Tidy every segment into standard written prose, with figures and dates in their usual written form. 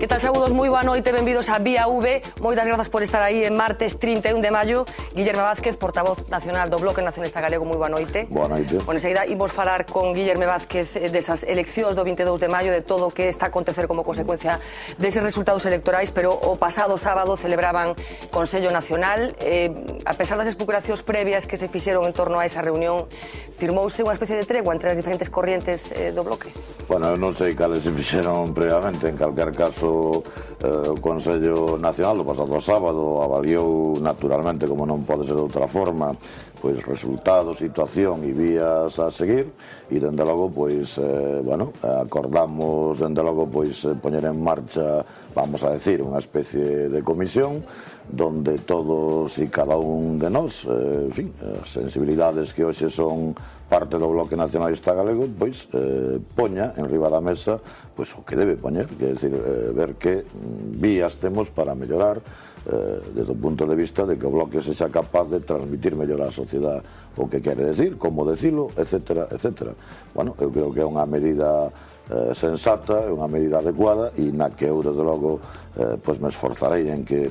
Que tal, saúdos, moi boa noite, benvidos a Vía V. Moitas grazas por estar aí en martes 31 de maio. Guillermo Vázquez, portavoz nacional do Bloque Nacionalista Galego, moi boa noite. Boa noite. Bueno, enseguida imos falar con Guillermo Vázquez desas eleccións do 22 de maio, de todo o que está a acontecer como consecuencia deses resultados electorais, pero o pasado sábado celebraban Consello Nacional. A pesar das especulacións previas que se fixeron en torno a esa reunión, firmouse unha especie de tregua entre as diferentes corrientes do Bloque. Bueno, eu non sei cales se fixeron previamente. En calquer caso, o Consello Nacional do pasado sábado avaliou naturalmente, como non pode ser de outra forma, pois resultados, situación e vías a seguir, e dende logo pois bueno, acordamos dende logo pois poñer en marcha, vamos a decir, unha especie de comisión donde todos e cada un de nós, en fin, as sensibilidades que hoxe son parte do Bloque Nacionalista Galego, pois poña en riba da mesa pois o que debe poñer, que é dicir, ver que vías temos para mellorar desde o punto de vista de que o Bloque sexa capaz de transmitir mellor á sociedade o que quere decir, como decilo, etcétera, etcétera. Bueno, eu creo que é unha medida sensata, é unha medida adecuada e na que eu, desde logo, pois me esforzarei en que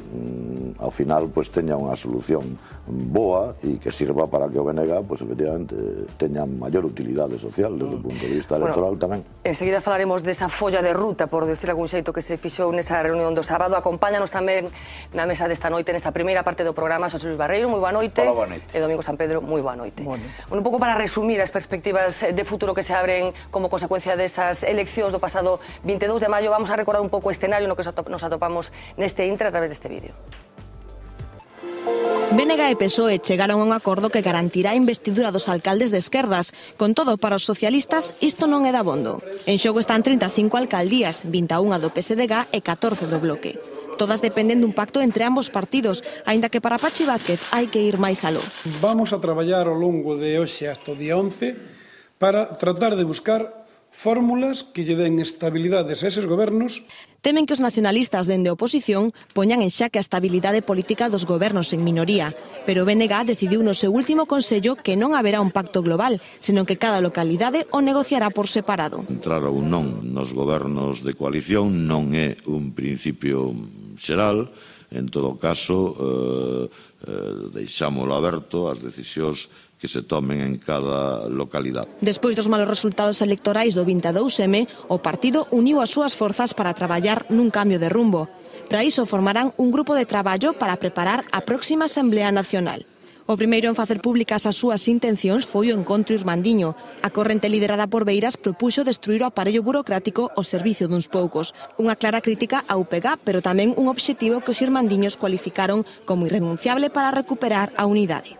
ao final pois teña unha solución boa e que sirva para que o BNG pois efectivamente teña maior utilidade social desde o punto de vista electoral tamén. Enseguida falaremos desa folla de ruta, por decir algún xeito, que se fixou nesa reunión do sábado. Acompáñanos tamén na mesa desta noite, nesta primeira parte do programa, Xosé Luis Barreiro, moi boa noite. Hola, boa noite. E Domingo San Pedro, moi boa noite. Bueno, un pouco para resumir as perspectivas de futuro que se abren como consecuencia desas eleccións do pasado 22 de maio, vamos a recordar un pouco o escenario no que nos atopamos neste intre a través deste vídeo. BNG e PSOE chegaron a un acordo que garantirá a investidura dos alcaldes de esquerdas. Con todo, para os socialistas, isto non é dabondo. En xogo están 35 alcaldías, 21 do PSDG e 14 do Bloque. Todas dependen dun pacto entre ambos partidos, aínda que para Pachi Vázquez hai que ir máis aló. Vamos a traballar ao longo de hoxe hasta o día 11 para tratar de buscar fórmulas que lle den estabilidades a eses gobernos. Temen que os nacionalistas dende a oposición poñan en xaque a estabilidade política dos gobernos en minoría, pero o BNG decidiu no seu último consello que non haberá un pacto global, senón que cada localidade o negociará por separado. Entrar ou non nos gobernos de coalición non é un principio xeral, en todo caso deixámolo aberto ás decisións que se tomen en cada localidade. Despois dos malos resultados electorais do 22M, o partido uniu as súas forzas para traballar nun cambio de rumbo. Para iso formarán un grupo de traballo para preparar a próxima Asamblea Nacional. O primeiro en facer públicas as súas intencións foi o Encontro Irmandiño. A corrente liderada por Beiras propuxo destruir o aparello burocrático ao servicio duns poucos. Unha clara crítica a UPG, pero tamén un obxectivo que os irmandiños cualificaron como irrenunciable para recuperar a unidade.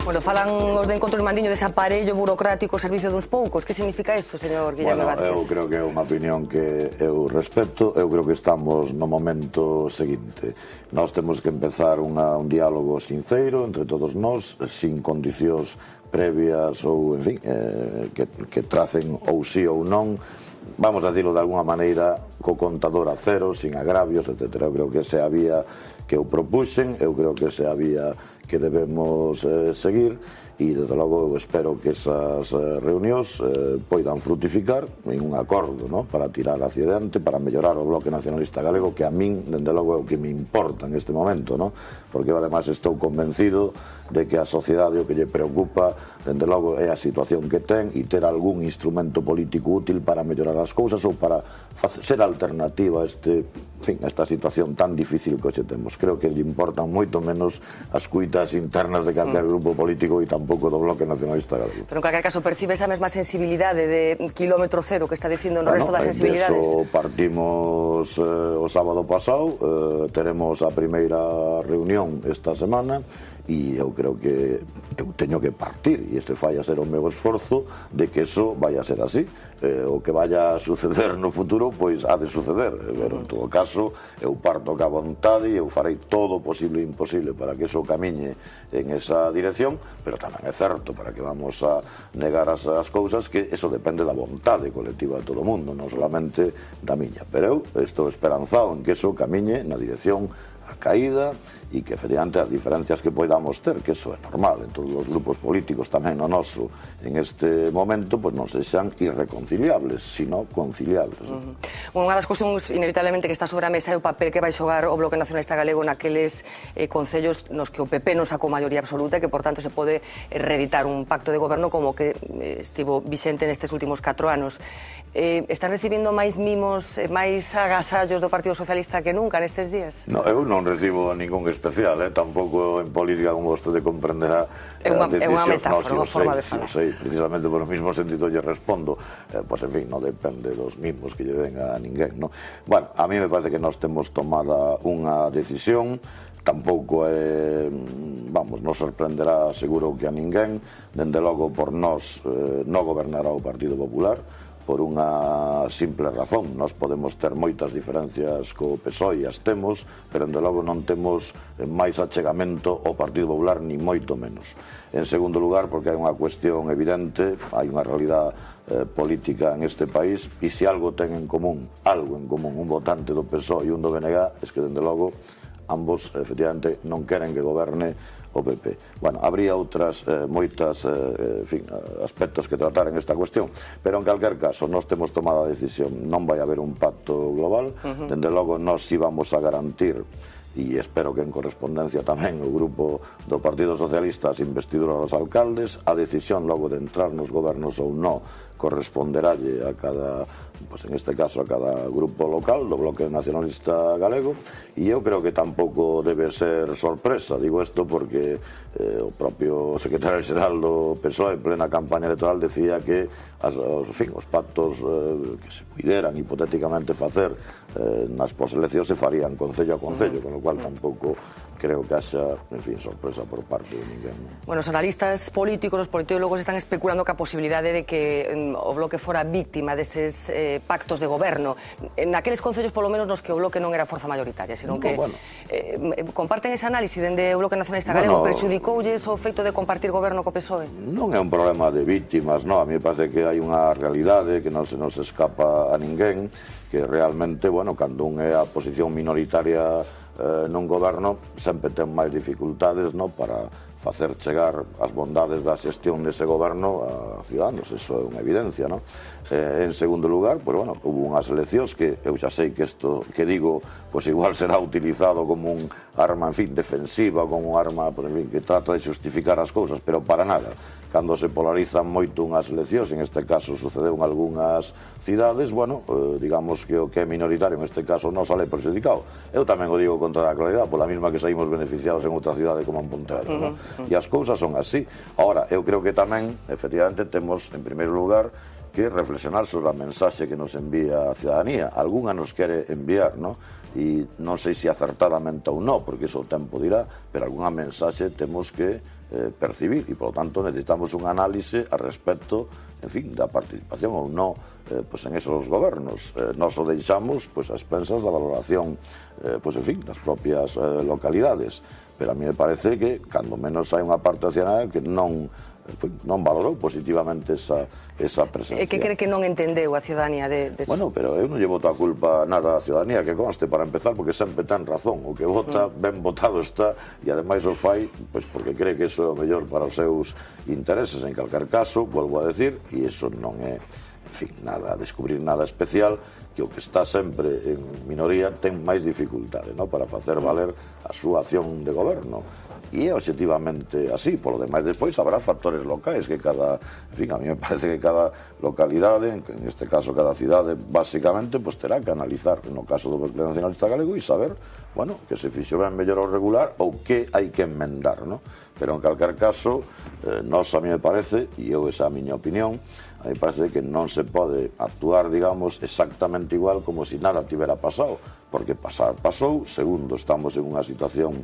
Bueno, falan os de Encontro Irmandiño dese aparello burocrático ao servicio duns poucos. Que significa iso, señor Guillermo Vázquez? Eu creo que é unha opinión que eu respeto. Eu creo que estamos no momento seguinte. Nós temos que empezar un diálogo sinceiro entre todos nós, sin condicións previas ou, en fin, que tracen ou sí ou non, vamos a dicilo de alguna maneira, co contador a cero, sin agravios, etc. Eu creo que esa é a vía que eu propuxen, eu creo que esa é a vía que debemos seguir e, desde logo, eu espero que esas reunións poidan frutificar en un acordo, ¿no?, para tirar hacia diante, para mellorar o Bloque Nacionalista Galego, que a min, dende logo, é o que me importa en este momento, ¿no?, porque eu, además, estou convencido de que a sociedade o que lle preocupa, dende logo, é a situación que ten e ter algún instrumento político útil para mellorar as cousas ou para ser alternativa a esta situación tan difícil que hoxe temos. Creo que lle importan moito menos as cuitas internas de calquer grupo político e tampouco do Bloque Nacionalista Galego. Pero en calquer caso percibe esa mesma sensibilidade de quilómetro cero que está dicindo no resto das sensibilidades? Eso partimos o sábado pasado, teremos a primeira reunión esta semana e eu creo que eu teño que partir e este vai a ser o meu esforzo de que eso vai a ser así. O que vaya a suceder no futuro, pois ha de suceder, pero en todo caso eu parto ca vontade e eu farei todo o posible e imposible para que eso camiñe en esa dirección, pero tamén é certo, para que vamos a negar as cousas, que eso depende da vontade colectiva de todo o mundo, non solamente da miña, pero eu estou esperanzado en que eso camiñe na dirección a caída e que, efectivamente, as diferencias que podamos ter, que eso é normal en todos os grupos políticos, tamén no noso, en este momento, pois non sexan irreconciliables, sino conciliables. Unha das cuestións, inevitablemente, que está sobre a mesa é o papel que vai xogar o Bloque Nacionalista Galego naqueles concellos nos que o PP non sacou maioría absoluta e que, por tanto, se pode reeditar un pacto de goberno como que estivo vixente nestes últimos 4 anos. Están recibindo máis mimos, máis agasallos do Partido Socialista que nunca nestes días? No, eu non recibo ningún especial, tampouco en política, como vostede comprenderá, é unha metáfora, unha forma de falar. Sei, precisamente por o mismo sentido lle respondo, pois, en fin, non depende dos mimos que lle den a ninguén, non? Bueno, a mí me parece que nós temos tomada unha decisión, tampouco vamos, non sorprenderá seguro que a ninguén, dende logo por nós non gobernará o Partido Popular, por unha simple razón. Nós podemos ter moitas diferencias co PSOE e as temos, pero dende logo non temos máis achegamento ao Partido Popular, ni moito menos. En segundo lugar, porque hai unha cuestión evidente, hai unha realidade política en este país, e se algo ten en común, un votante do PSOE e un do BNG, es que dende logo ambos, efectivamente, non queren que goberne o PP. Bueno, habría outras moitas aspectos que tratar en esta cuestión, pero en calquer caso, nós temos tomado a decisión, non vai haber un pacto global, dende logo nós íbamos a garantir, e espero que en correspondencia tamén o grupo do Partido Socialista as investiduras dos alcaldes, a decisión logo de entrar nos gobernos ou non corresponderalle a cada, pues en este caso a cada grupo local do Bloque Nacionalista Galego, e eu creo que tampouco debe ser sorpresa, digo isto porque o propio secretario xeral do PSOE en plena campaña electoral decía que os pactos que se puderan hipotéticamente facer nas poseleccións se farían concello a concello, con lo cual tampouco creo que haxa, en fin, sorpresa por parte de ninguén. Bueno, os analistas políticos, os politólogos están especulando ca posibilidade de que o Bloque fora víctima deses pactos de goberno. Naqueles concellos, polo menos, nos que o Bloque non era forza mayoritaria, sino que comparten ese análisis dende o Bloque Nacionalista Galego, perxudicoulles o feito de compartir goberno co PSOE? Non é un problema de víctimas, non, a mí me parece que hai unha realidade que non se nos escapa a ninguén, que realmente, bueno, cando un é a posición minoritaria nun goberno, sempre ten máis dificultades, non, para facer chegar as bondades da xestión dese goberno a ciudadanos, eso é unha evidencia, non? En segundo lugar, pues, bueno, hubo unhas eleccións que eu xa sei que isto que digo, pues igual será utilizado como un arma, en fin, defensiva, como un arma, pues, en fin, que trata de justificar as cousas, pero para nada. Cando se polarizan moito unhas eleccións, en este caso sucedeu en algunhas cidades, bueno, digamos que o que é minoritario, en este caso, non sale perxudicado. Eu tamén o digo contra a claridade, pola mesma que saímos beneficiados en outra cidade como en Pontevedra, non? E as cousas son así. Ahora, eu creo que tamén, efectivamente, temos, en primeiro lugar, que reflexionar sobre a mensaxe que nos envía a ciudadanía. Algúnha nos quere enviar, non? E non sei se acertadamente ou non, porque iso o tempo dirá, pero algunha mensaxe temos que percibir e, por lo tanto, necesitamos un análise a respecto, en fin, da participación ou non pues en esos gobernos. Nos o deixamos pues a expensas da valoración, pues en fin, das propias localidades, pero a mí me parece que, cando menos, hai unha parte nacional que non valorou positivamente esa presencia. E que cree que non entendeu a ciudadanía de Bueno, pero eu non lle boto a culpa nada a ciudadanía, que conste, para empezar, porque sempre ten razón. O que vota, ben votado está, e ademais o fai pois porque cree que iso é o mellor para os seus intereses. En calquer caso, volvo a decir, e iso non é, en fin, nada, descubrir nada especial, que o que está sempre en minoría ten máis dificultade, non, para facer valer a súa acción de goberno. E é objetivamente así. Por lo demais, despois habrá factores locais que cada, en fin, a mí me parece que cada localidade, en este caso cada cidade, basicamente, pues terá que analizar, no caso do Bloque Nacionalista Galego, e saber, bueno, que se fixo ben mellor ou regular ou que hai que enmendar, non? Pero en calquer caso, nós, a mí me parece, e eu esa é a miña opinión, a mí parece que non se pode actuar, digamos, exactamente igual como se nada tivera pasado, porque pasar pasou. Segundo, estamos en unha situación,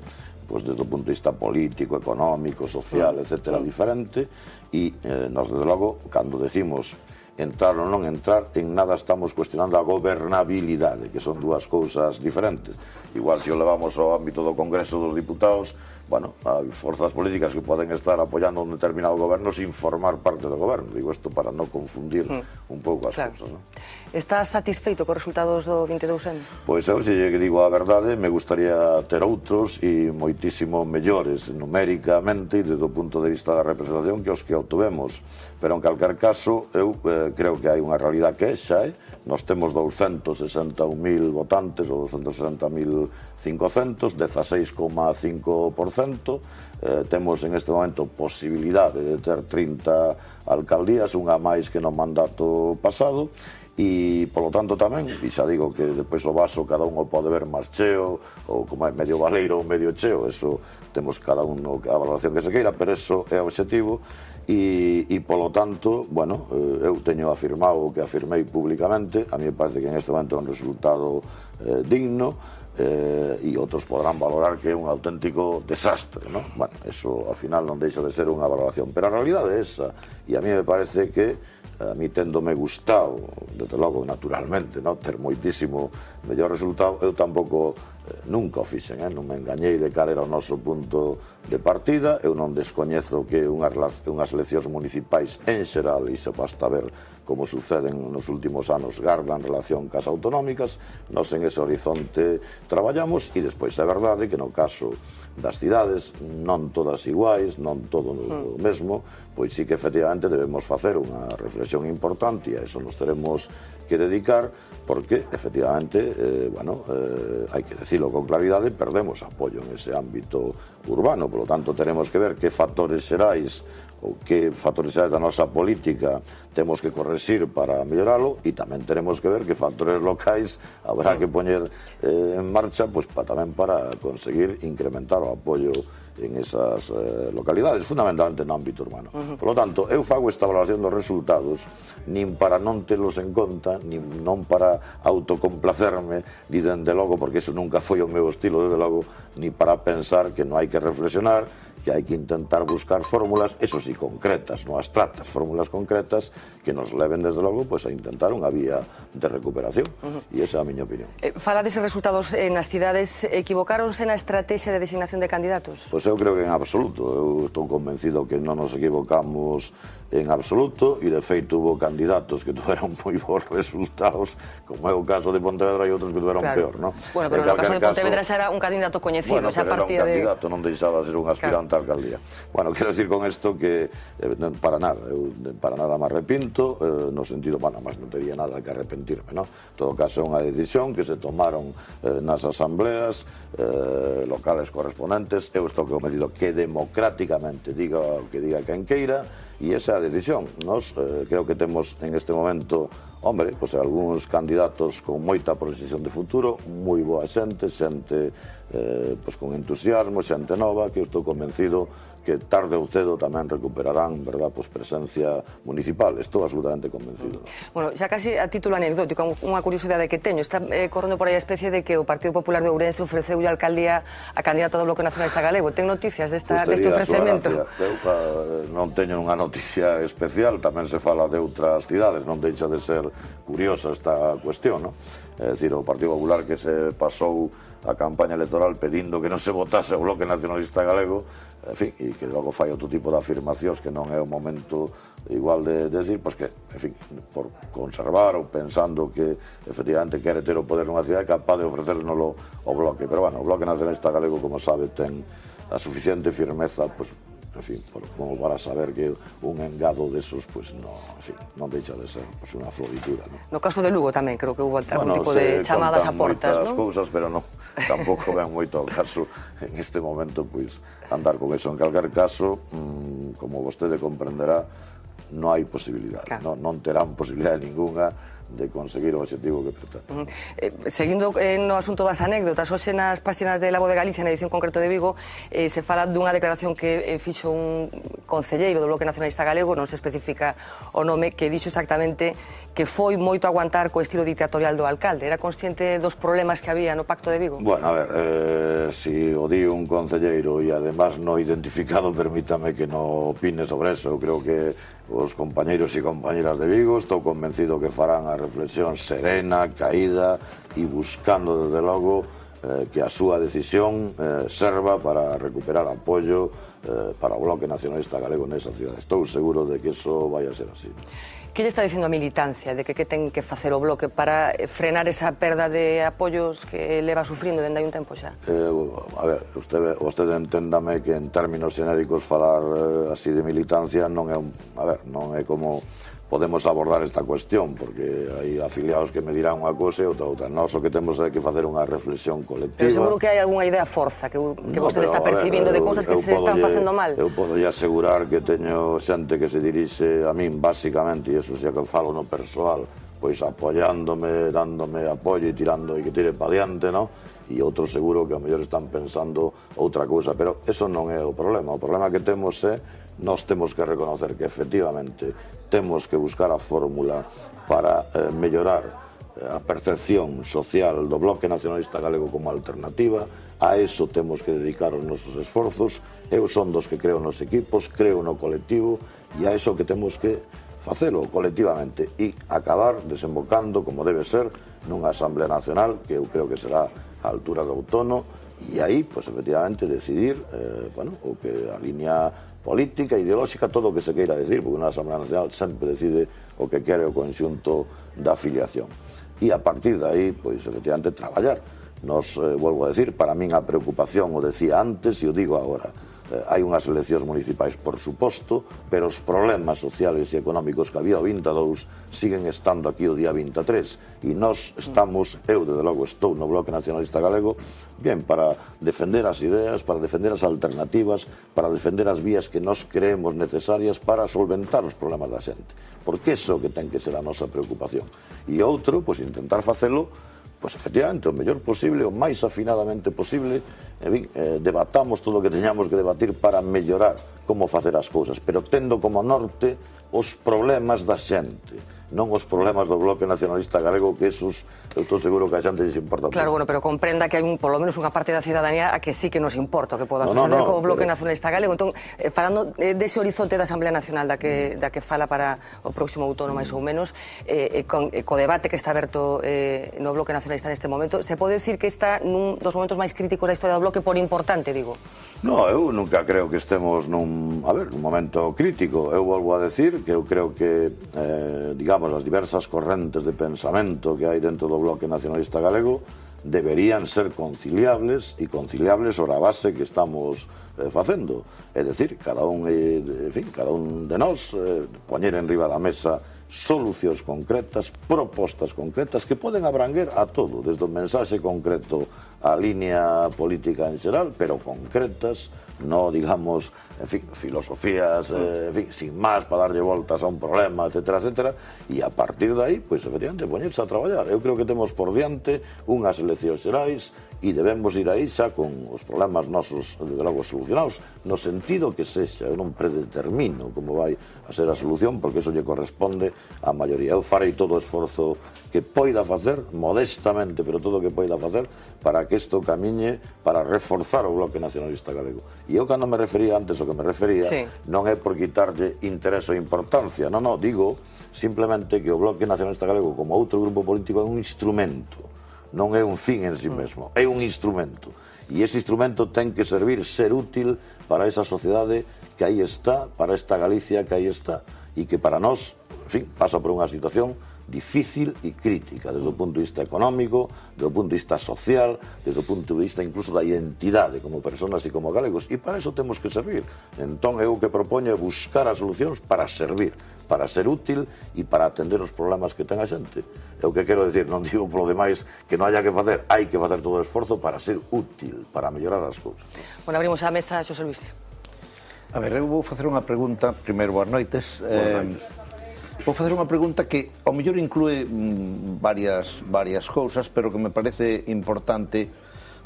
pues desde o punto de vista político, económico, social, etcétera, diferente, e nós, desde logo, cando decimos entrar ou non entrar, en nada estamos cuestionando a gobernabilidade, que son dúas cousas diferentes. Igual se o levamos ao ámbito do Congreso dos Diputados, bueno, hai forzas políticas que poden estar apoiando un determinado goberno sin formar parte do goberno. Digo isto para non confundir un pouco as cousas, non? Estás satisfeito cos resultados do 22M? Pois eu, se lle digo a verdade, me gustaría ter outros e moitísimo mellores numéricamente e desde o punto de vista da representación que os que obtuvemos. Pero en calquer caso, eu creo que hai unha realidade que é xa, nós temos 261.000 votantes ou 260.500, 16,5%, temos en este momento posibilidade de ter 30 alcaldías, unha máis que no mandato pasado, e, polo tanto, tamén, e xa digo que depois o vaso cada un o pode ver máis cheo, ou como é medio baleiro ou medio cheo, eso temos cada un a valoración que se queira, pero eso é o objetivo, e, polo tanto, bueno, eu teño afirmado o que afirmei públicamente, a mí me parece que en este momento é un resultado digno, e outros podrán valorar que é un auténtico desastre, non? Bueno, eso ao final non deixa de ser unha valoración, pero a realidade é esa, e a mí me parece que a mí tendome gustado, desde logo, naturalmente, ter moitísimo mellor resultado, eu tampouco nunca o fixen, non me engañei de cal era o noso punto de partida, eu non descoñezo que unhas eleccións municipais en xeral, e se basta ver como suceden nos últimos anos, gardan relación cas autonómicas, nós en ese horizonte traballamos, e despois é verdade que no caso das cidades, non todas iguais, non todo o mesmo, pois sí que efectivamente debemos facer unha reflexión importante, e a eso nos teremos que dedicar, porque efectivamente, hai que decirlo con claridade, perdemos apoio en ese ámbito urbano, polo tanto teremos que ver que factores xerais ou que factores xerais da nosa política temos que correxir para melloralo, e tamén teremos que ver que factores locais habrá que poñer en marcha tamén para conseguir incrementar o apoio en esas localidades, fundamentalmente no ámbito urbano. Por lo tanto, eu fago esta valoración dos resultados nin para non telos en conta, nin non para autocomplacerme, ni dende logo, porque eso nunca foi o meu estilo, desde logo, ni para pensar que non hai que reflexionar, que hai que intentar buscar fórmulas, eso sí, concretas, non abstractas, fórmulas concretas que nos leven, desde logo, a intentar unha vía de recuperación. E esa é a miña opinión. Fala deses resultados nas cidades, equivocáronse na estrategia de designación de candidatos? Pois eu creo que en absoluto. Eu estou convencido que non nos equivocamos en absoluto, e de feito hubo candidatos que tuveron moi bons resultados, como é o caso de Pontevedra, e outros que tuveron peor, non? Bueno, pero no caso de Pontevedra xa era un candidato coñecido, esa partida de... Bueno, pero era un candidato, non deixaba de ser un aspirante a alcaldía. Bueno, quero decir con isto que para nada, eu para nada me arrepinto, no sentido, máis non teria nada que arrepentirme, non? En todo caso, é unha decisión que se tomaron nas asambleas locales correspondentes. Eu estou convencido que democráticamente diga o que diga quen queira, e esa é a decisión. Nos creo que temos en este momento, algúns candidatos con moita proxección de futuro, moi boa xente con entusiasmo, xente nova, que eu estou convencido que tarde ou cedo tamén recuperarán, verdad, presencia municipal. Estou absolutamente convencido. Bueno, xa casi a título anecdótico, unha curiosidade que teño, está correndo por aí a especie de que o Partido Popular de Ourense ofreceu a alcaldía a candidata do Bloque Nacionalista Galego. Ten noticias deste ofrecemento? Eu non teño unha noticia especial, tamén se fala de outras cidades, non deixa de ser curiosa esta cuestión, non? É dicir, o Partido Popular que se pasou a campaña electoral pedindo que non se votase o Bloque Nacionalista Galego, en fin, e que logo fai outro tipo de afirmacións que non é o momento igual de decir, pois que, en fin, por conservar ou pensando que efectivamente quere ter o poder nunha cidade capaz de ofrecérnoslo o Bloque. Pero, bueno, o Bloque Nacionalista Galego, como sabe, ten a suficiente firmeza, pois, en fin, como para saber que un engado desos, pois, non deixa de ser unha floritura, non? No caso de Lugo tamén, creo que hubo algún tipo de chamadas a portas, non? Moitas cousas, pero non, tampouco ven moito ao caso en este momento, pois, andar con eso. En calquer caso, como vostede comprenderá, non hai posibilidade, non terán posibilidade ninguna conseguir o objetivo que pretende. Seguindo no asunto das anécdotas, hoxe nas páxinas de La Voz de Galicia, na edición concreto de Vigo, se fala dunha declaración que fixo un concelleiro do Bloque Nacionalista Galego, non se especifica o nome, que dixo exactamente que foi moito aguantar co estilo dictatorial do alcalde. Era consciente dos problemas que había no Pacto de Vigo? Bueno, a ver, si o di un concelleiro e además no identificado, permítame que no opine sobre eso. Eu creo que os compañeiros e compañeras de Vigo estou convencido que farán a reflexión serena, caída e buscando desde logo que a súa decisión serva para recuperar apoio para o Bloque Nacionalista Galego nesa cidade. Estou seguro de que iso vai a ser así. Que lle está dicindo a militancia de que ten que facer o Bloque para frenar esa perda de apoios que leva sufrindo dende hai un tempo xa? A ver, vostede enténdame que en términos xenéricos falar así de militancia non é como podemos abordar esta cuestión, porque hai afiliados que me dirán unha cousa e outra. Nós o que temos é que facer unha reflexión colectiva. Pero seguro que hai algunha idea forza que vostede está percibindo de cousas que se están facendo mal. Eu podo asegurar que teño xente que se dirixe a min, basicamente, e iso xa que falo no persoal, pois apoiándome, dándome apoio e tirando e que tire pa diante, non? E outros seguro que ao mellor están pensando outra cousa, pero eso non é o problema. O problema que temos é nós temos que reconocer que efectivamente temos que buscar a fórmula para mellorar a percepción social do Bloque Nacionalista Galego como alternativa. A eso temos que dedicar os nosos esforzos. Eu son dos que creo nos equipos, creo no colectivo, e a eso que temos que facelo colectivamente e acabar desembocando, como debe ser, nunha Asamblea Nacional que eu creo que será a altura do outono, e aí, pois, efectivamente, decidir o que a línea política, ideolóxica, todo o que se queira decir, porque unha Asamblea Nacional sempre decide o que quere o conxunto da afiliación. E a partir de aí, pois, efectivamente, traballar. Nos, volvo a decir, para min a preocupación, o decía antes e o digo agora, hai unhas eleccións municipais, por suposto, pero os problemas sociales e económicos que había o 22 siguen estando aquí o día 23, e nós estamos, eu desde logo estou no Bloque Nacionalista Galego, bien, para defender as ideas, para defender as alternativas, para defender as vías que nós creemos necesarias para solventar os problemas da xente, porque iso que ten que ser a nosa preocupación. E outro, pois, intentar facelo, pois, efectivamente, o mellor posible, o máis afinadamente posible, debatamos todo o que teñamos que debatir para mellorar como facer as cousas, pero tendo como norte os problemas da xente, non os problemas do Bloque Nacionalista Galego, que esos, eu estou seguro que a xente lles importa. Claro, bueno, pero comprenda que hai polo menos unha parte da cidadanía a que sí que nos importa o que poda suceder como Bloque Nacionalista Galego. Entón, falando dese horizonte da Asamblea Nacional da que fala para o próximo outono, máis ou menos, co debate que está aberto no Bloque Nacionalista neste momento, se pode decir que está nun dos momentos máis críticos da historia do Bloque, por importante, digo? No, eu nunca creo que estemos nun momento crítico. Eu volvo a decir que eu creo que, digamos, as diversas correntes de pensamento que hai dentro do Bloque Nacionalista Galego deberían ser conciliables e conciliables sobre a base que estamos facendo. É dicir, cada un de nós poñer en riba da mesa solucións concretas, propostas concretas que poden abranguer a todo, desde o mensaxe concreto á línea política en xeral, pero concretas, no, digamos, en fin, filosofías, sin máis, para darlle voltas a un problema, etcétera, etcétera, e a partir de aí, pois, efectivamente, poñerse a traballar. Eu creo que temos por diante unhas eleccións xerais e debemos ir aí xa con os problemas nosos, de logo, solucionados, no sentido que sexa. Eu non predetermino como vai a ser a solución, porque iso lle corresponde á maioría. Eu farei todo o esforzo que poida facer, modestamente, pero todo o que poida facer, para que isto camiñe para reforzar o Bloque Nacionalista Galego. E eu, cando me refería antes, o que me refería, non é por quitarlle interés ou importancia, non, digo simplemente que o Bloque Nacionalista Galego, como outro grupo político, é un instrumento, non é un fin en si mesmo, é un instrumento. E ese instrumento ten que servir, ser útil para esa sociedade que aí está, para esta Galicia que aí está, e que para nós, en fin, pasa por unha situación difícil e crítica, desde o punto de vista económico, desde o punto de vista social, desde o punto de vista incluso da identidade como personas e como galegos, e para iso temos que servir. Entón, eu o que propoño é buscar as solucións para servir, para ser útil e para atender os problemas que ten a xente. É o que quero decir, non digo polo demais que non haya que facer, hai que facer todo o esforzo para ser útil, para mellorar as cousas. Bueno, abrimos a mesa, Xosé Luis. A ver, eu vou facer unha pregunta, primeiro, boas noites. Vou facer unha pregunta que ao mellor inclúe varias cousas, pero que me parece importante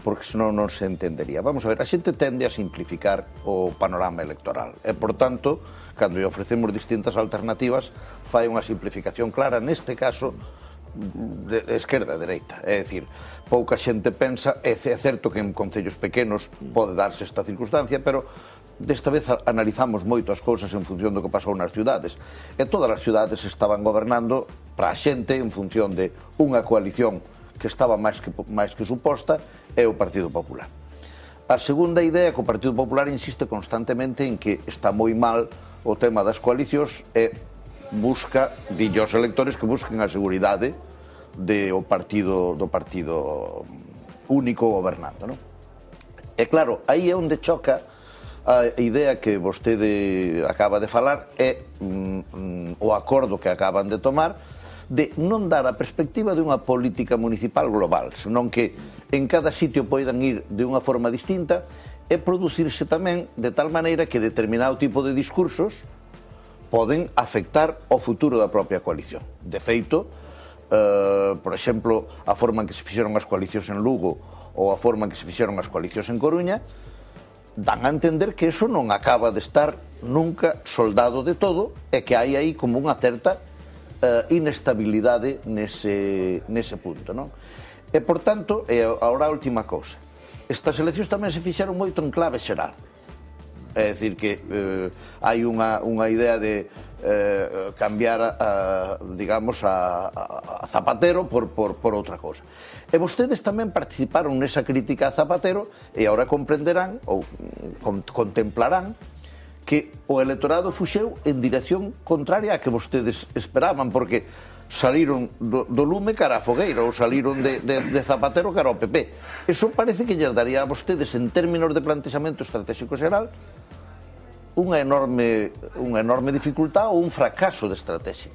porque senón non se entendería. Vamos a ver, a xente tende a simplificar o panorama electoral e, por tanto, cando lle ofrecemos distintas alternativas, fai unha simplificación clara, neste caso, de esquerda a dereita. É dicir, pouca xente pensa, é certo que en concellos pequenos pode darse esta circunstancia, pero desta vez analizamos moito as cousas en función do que pasou nas ciudades. E todas as ciudades estaban gobernando para a xente en función de unha coalición que estaba máis que suposta e o Partido Popular. A segunda idea é que o Partido Popular insiste constantemente en que está moi mal o tema das coalicións e busca, dille aos electores que busquen a seguridade do partido único gobernando, non? E claro, aí é onde choca a idea que vostede acaba de falar é o acordo que acaban de tomar de non dar a perspectiva de unha política municipal global, senón que en cada sitio poidan ir de unha forma distinta e producirse tamén de tal maneira que determinado tipo de discursos poden afectar o futuro da propia coalición. De feito, por exemplo, a forma en que se fixeron as coalicións en Lugo ou a forma en que se fixeron as coalicións en Coruña dan a entender que eso non acaba de estar nunca soldado de todo e que hai aí como unha certa inestabilidade nese punto, non? E, por tanto, agora a última cousa. Estas eleccións tamén se fixeron moito en clave xeral. É dicir, que hai unha idea de cambiar, digamos, a Zapatero por outra cousa. E vostedes tamén participaron nesa crítica a Zapatero e agora comprenderán ou contemplarán que o electorado fuxeu en dirección contraria a que vostedes esperaban, porque saliron do lume cara a fogueira ou saliron de Zapatero cara ao PP. Eso parece que lles daría a vostedes, en términos de plantexamento estratégico xeral, unha enorme dificultad ou un fracaso de estrategia,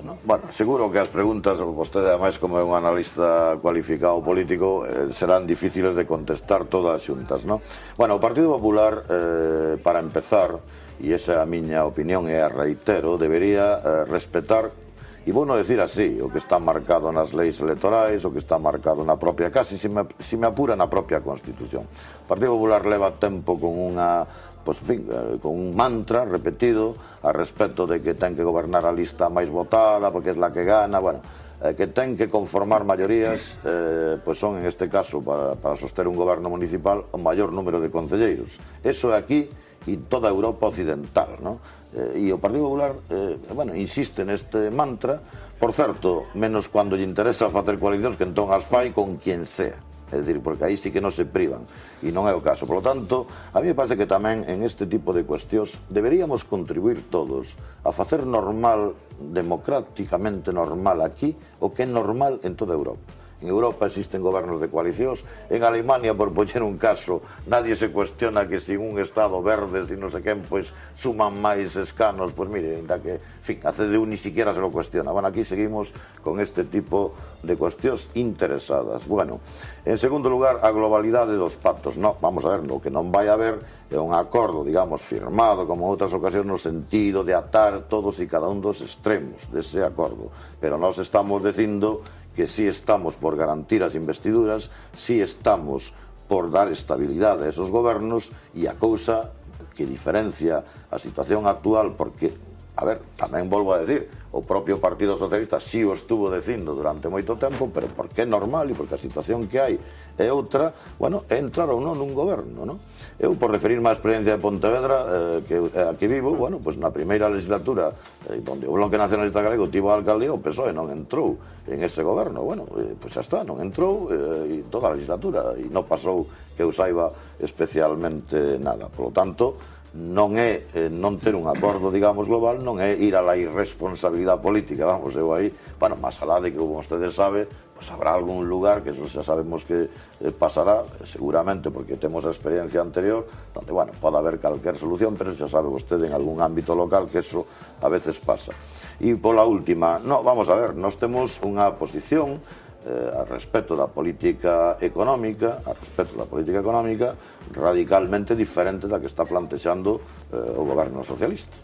non? Bueno, seguro que as preguntas, vostede, ademais, como é un analista cualificado político, serán difíciles de contestar todas xuntas, non? Bueno, o Partido Popular, para empezar, e esa é a miña opinión e a reitero, debería respetar, e vou non decir así, o que está marcado nas leis electorais, o que está marcado na propia, casi, se me apura, na propia Constitución. O Partido Popular leva tempo con unha, pois, en fin, con un mantra repetido a respecto de que ten que gobernar a lista máis votada porque é la que gana, bueno, que ten que conformar maiorías, pois son, en este caso, para soster un goberno municipal, o maior número de concelleiros. Eso é aquí e toda a Europa occidental, non? E o Partido Popular, bueno, insiste neste mantra, por certo, menos cando lle interesa facer coalicións, que entón as fai con quien sea. É dicir, porque aí sí que non se privan, e non é o caso. Por lo tanto, a mí me parece que tamén en este tipo de cuestións deberíamos contribuir todos a facer normal, democráticamente normal aquí, o que é normal en toda Europa. En Europa existen gobernos de coalicións. En Alemania, por poñer un caso, nadie se cuestiona que si un Estado verde, si non sei quen, pois suman máis escanos, pois mire, ainda que, en fin, a CDU ni siquiera se lo cuestiona. Bueno, aquí seguimos con este tipo de cuestións interesadas. Bueno, en segundo lugar, a globalidade dos pactos. No, vamos a ver, no que non vai haber é un acordo, digamos, firmado, como en outras ocasións, no sentido de atar todos e cada un dos extremos dese acordo. Pero nós estamos dicindo que sí estamos por garantir as investiduras, sí estamos por dar estabilidade a esos gobernos, e a cousa que diferencia a situación actual, porque, a ver, tamén volvo a decir, o propio Partido Socialista sí o estuvo dicindo durante moito tempo, pero porque é normal e porque a situación que hai é outra, bueno, é entrar ou non nun goberno, non? Eu, por referirme á experiencia de Pontevedra, que aquí vivo, bueno, pois na primeira legislatura, onde o Bloque Nacionalista Galego tivo a alcaldía, o PSOE non entrou en ese goberno, bueno, pois xa está, non entrou e toda a legislatura, e non pasou que eu saiba especialmente nada. Por lo tanto, non é non ter un acordo, digamos, global, non é ir a la irresponsabilidade política, vamos, eu aí, bueno, máis alá de que, como ustedes sabe, pues habrá algún lugar, que eso xa sabemos que pasará, seguramente, porque temos a experiencia anterior, donde, bueno, pode haber calquer solución, pero xa sabe vostede en algún ámbito local que eso a veces pasa. E pola última, no, vamos a ver, nós temos unha posición a respecto da política económica, radicalmente diferente da que está plantexando o goberno socialista.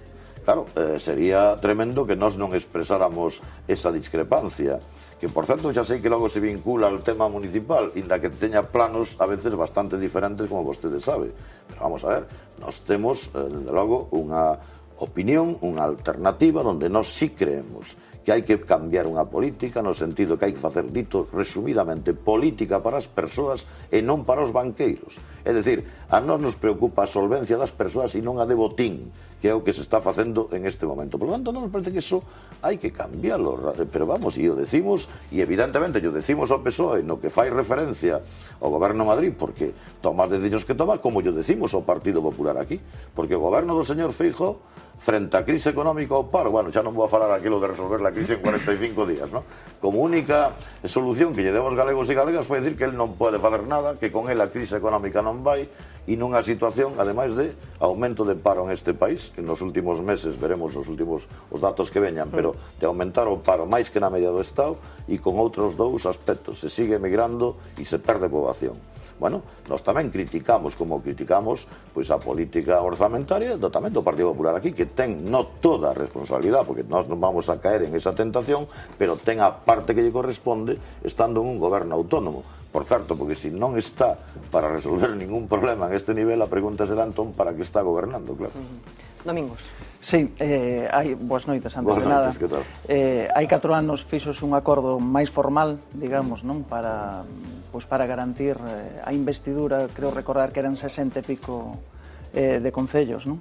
claro, sería tremendo que nós non expresáramos esa discrepancia, que por certo xa sei que logo se vincula ao tema municipal, inda que teña planos a veces bastante diferentes, como vostede sabe. Pero vamos a ver, nós temos, desde logo, unha opinión, unha alternativa onde nós sí creemos que hai que cambiar unha política no sentido que hai que facer, dito resumidamente, política para as persoas e non para os banqueiros. É dicir, a nós nos preocupa a solvencia das persoas e non a de botín, que é o que se está facendo en este momento. Por lo tanto, non nos parece que iso hai que cambiarlo. Pero vamos, e o decimos, e evidentemente o decimos ao PSOE no que fai referencia ao Goberno de Madrid, porque toma as decisiones que toma, como o decimos ao Partido Popular aquí, porque o Goberno do señor Feijóo, frente á crise económica ao paro, bueno, xa non vou a falar aquilo de resolver a crise en 45 días, ¿no? Como única solución que lle demos galegos e galegas foi decir que el non pode facer nada, que con el a crise económica non vai, e nunha situación, ademais de aumento de paro en este país, que nos últimos meses veremos os datos que veñan, pero de aumentar o paro máis que na media do Estado e con outros dous aspectos, se sigue emigrando e se perde poboación. Bueno, nós tamén criticamos, como criticamos, pois a política orzamentaria tamén do Partido Popular aquí, que ten non toda a responsabilidade, porque nós non vamos a caer en esa tentación, pero ten a parte que lle corresponde estando en un goberno autónomo. Por certo, porque se non está para resolver ningún problema en este nivel, a pregunta será entón para que está gobernando, claro. Domingos. Sí, boas noites, antes de nada. Que tal? Hai 4 anos fixos un acordo máis formal, digamos, non, para garantir a investidura, creo recordar que eran 60 e pico de concellos, non?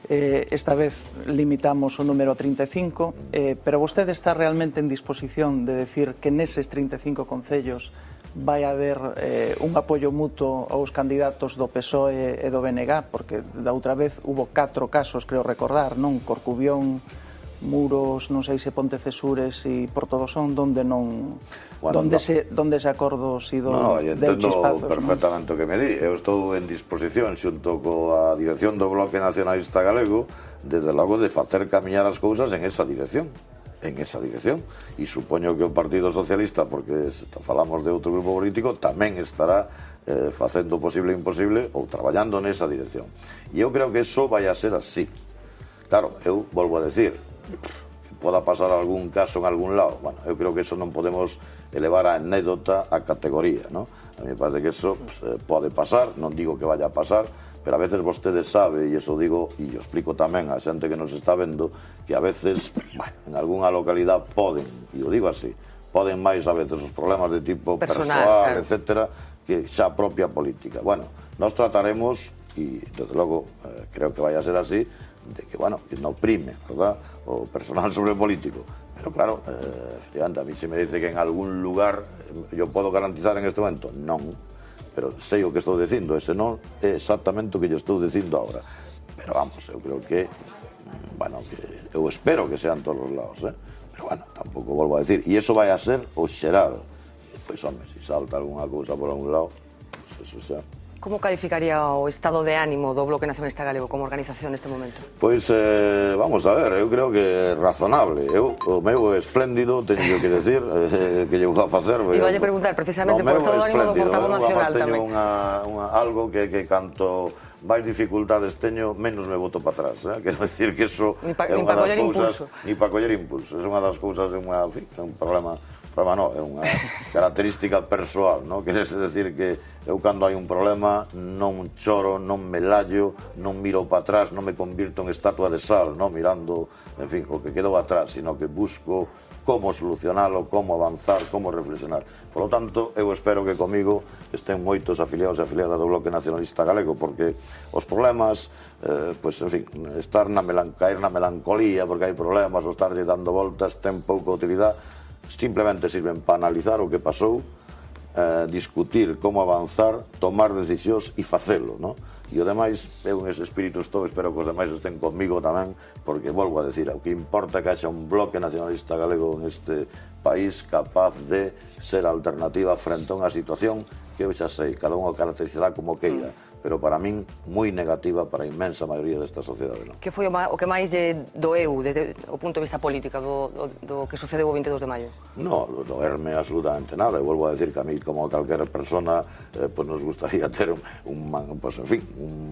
Esta vez limitamos o número a 35, pero vostede está realmente en disposición de decir que neses 35 concellos vai haber un apoio mutuo aos candidatos do PSOE e do BNG, porque da outra vez hubo 4 casos, creo recordar, non? Corcubión, Muros, non sei se Pontecesures e Portodosón, donde non... Donde ese acordo sido deu chispazos. Entendo perfectamente o que me di. Eu estou en disposición, xunto coa dirección do Bloque Nacionalista Galego, desde logo de facer camiñar as cousas en esa dirección. E supoño que o Partido Socialista, porque falamos de outro grupo político, tamén estará facendo posible e imposible ou traballando nesa dirección. E eu creo que iso vai a ser así. Claro, eu volvo a decir que poda pasar algún caso en algún lado. Bueno, eu creo que iso non podemos elevar a anécdota a categoría, ¿no? A mí me parece que iso pode pasar, non digo que vaya a pasar, pero a veces vostede sabe, e iso digo, e o explico tamén a xente que nos está vendo, que a veces, bueno, en algunha localidad poden, e o digo así, poden máis a veces os problemas de tipo persoal, claro, etcétera, que xa a propia política. Bueno, nós trataremos, e desde logo creo que vai a ser así, de que, bueno, que non prime, verdad, o personal sobre o político. Pero claro, efectivamente, a mí se me dice que en algún lugar yo podo garantizar en este momento, non, pero sei o que estou dicindo, ese non é exactamente o que yo estou dicindo agora. Pero vamos, eu creo que, bueno, que eu espero que sean todos os lados, pero bueno, tampouco volvo a decir, e iso vai a ser o xeral. Pois, home, se salta algunha cousa por algún lado, pues eso xa... Como calificaría o estado de ánimo do Bloque Nacionalista Galego como organización neste momento? Pois, vamos a ver, eu creo que é razonable. O meu é espléndido, teño que decir, que llevo a facer. E vai preguntar precisamente por estado de ánimo do portavoz nacional tamén. Teño algo que canto máis dificultades teño, menos me boto para atrás. Quero decir que eso é unha das cousas... Ni para coller impulso. É unha das cousas, é un problema non, é unha característica persoal, non? Quer decir que eu cando hai un problema non choro, non me lallo, non miro para atrás, non me convirto en estatua de sal, non mirando, en fin, o que quedou atrás, sino que busco como solucionalo, como avanzar, como reflexionar. Por lo tanto, eu espero que comigo estén moitos afiliados e afiliadas do Bloque Nacionalista Galego, porque os problemas, pois, en fin, caer na melancolía porque hai problemas, ou estarlle dando voltas, ten pouca utilidade. Simplemente sirven para analizar o que pasou, discutir como avanzar, tomar decisións e facelo, non? E o demais, eu en ese espírito estou, espero que os demais estén conmigo tamén, porque volvo a decir, o que importa que haxa un Bloque Nacionalista Galego neste país capaz de ser alternativa frente a unha situación que eu xa sei, cada un o caracterizará como queira, pero para min moi negativa para a inmensa maioría desta sociedade. Que foi o que máis lle doeu desde o punto de vista político do que sucedeu o 22 de maio? No, doerme absolutamente nada. Eu volvo a decir que a mí, como a calquera persona, pues nos gustaría ter un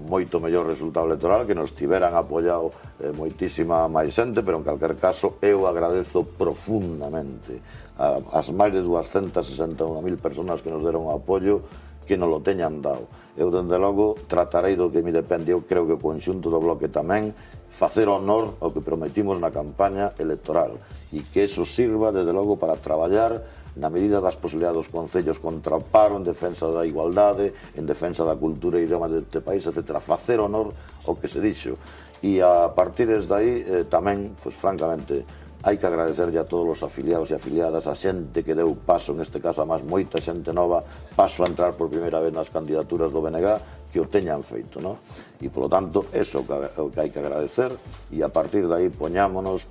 moito mellor resultado electoral, que nos tiveran apoiado moitísima máis xente, pero en calquer caso eu agradezo profundamente as máis de 261.000 personas que nos deron apoio, que nos lo teñan dado. Eu, dende logo, tratarei do que me depende, eu creo que o conxunto do bloque tamén, facer honor ao que prometimos na campaña electoral e que eso sirva, desde logo, para traballar na medida das posibilidades dos concellos contra o paro, en defensa da igualdade, en defensa da cultura e idioma deste país, etc. Facer honor ao que se dixo. E a partir desde aí, tamén, pues, francamente, hai que agradecerlle a todos os afiliados e afiliadas, a xente que deu paso, neste caso, a máis moita xente nova, paso a entrar por primeira vez nas candidaturas do BNG, que o teñan feito, non? E, polo tanto, eso o que hai que agradecer, e a partir de aí poñámonos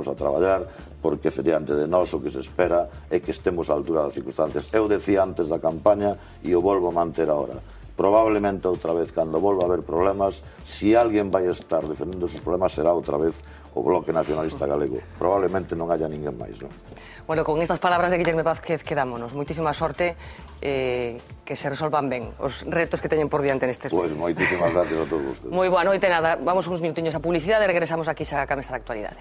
a traballar, porque, efectivamente, de nós o que se espera é que estemos á altura das circunstancias. Eu decía antes da campaña, e o volvo a manter ahora, probablemente outra vez, cando volva a haber problemas, si alguén vai estar defendendo esos problemas, será outra vez o Bloque Nacionalista Galego. Probablemente non haya ninguén máis, non? Bueno, con estas palabras de Guillerme Vázquez quedámonos. Moitísima sorte, que se resolvan ben os retos que teñen por diante nestes meses. Pois moitísimas gracias a todos vostedes. Moi boa noite, nada, vamos uns minutiños a publicidade e regresamos aquí xa a Mesa de Actualidade.